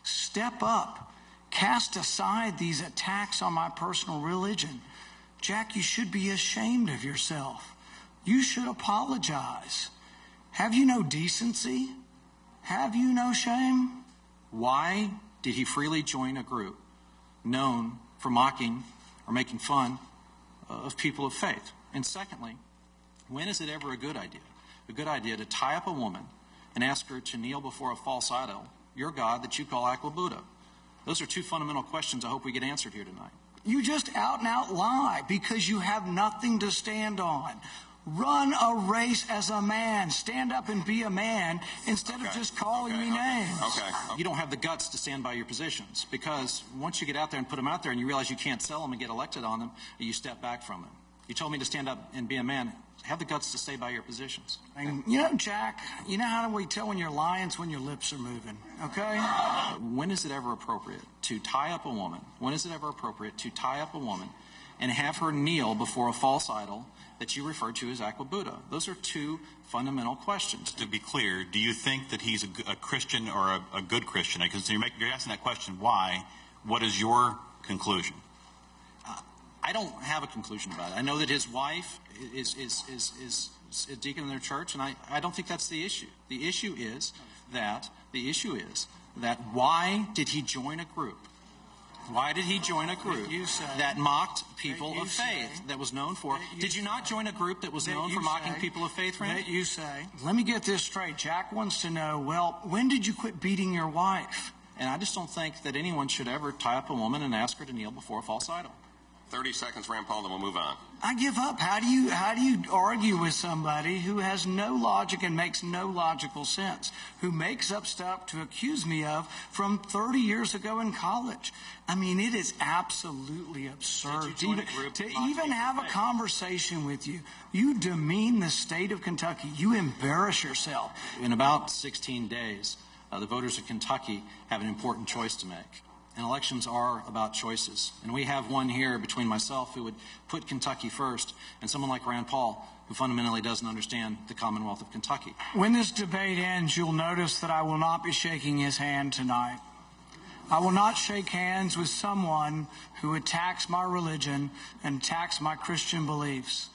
Step up. Cast aside these attacks on my personal religion. Jack, you should be ashamed of yourself. You should apologize. Have you no decency? Have you no shame? Why did he freely join a group known for mocking or making fun of people of faith? And secondly, when is it ever a good idea to tie up a woman and ask her to kneel before a false idol, your God that you call Aqua Buddha? Those are two fundamental questions I hope we get answered here tonight. You just out and out lie because you have nothing to stand on. Run a race as a man. Stand up and be a man instead of just calling me names. You don't have the guts to stand by your positions, because once you get out there and put them out there and you realize you can't sell them and get elected on them, you step back from them. You told me to stand up and be a man. Have the guts to stay by your positions. And, you know, Jack, you know how do we tell when you're lying? It's when your lips are moving, okay? When is it ever appropriate to tie up a woman? When is it ever appropriate to tie up a woman and have her kneel before a false idol that you refer to as Aqua Buddha? Those are two fundamental questions. To be clear, do you think that he's a Christian or a good Christian? Because you're asking that question, why? What is your conclusion? I don't have a conclusion about it. I know that his wife is a deacon in their church, and I don't think that's the issue. The issue is that why did he join a group? Why did he join a group that mocked people of faith, that was known for? Did you not join a group that was known for mocking people of faith, Randy? You say. Let me get this straight. Jack wants to know, well, when did you quit beating your wife? And I just don't think that anyone should ever tie up a woman and ask her to kneel before a false idol. 30 seconds, Rand Paul, then we'll move on. I give up. How do you argue with somebody who has no logic and makes no logical sense, who makes up stuff to accuse me of from 30 years ago in college? I mean, it is absolutely absurd to even have a conversation with you. You demean the state of Kentucky. You embarrass yourself. In about 16 days, the voters of Kentucky have an important choice to make. And elections are about choices. And we have one here between myself, who would put Kentucky first, and someone like Rand Paul, who fundamentally doesn't understand the Commonwealth of Kentucky. When this debate ends, you'll notice that I will not be shaking his hand tonight. I will not shake hands with someone who attacks my religion and attacks my Christian beliefs.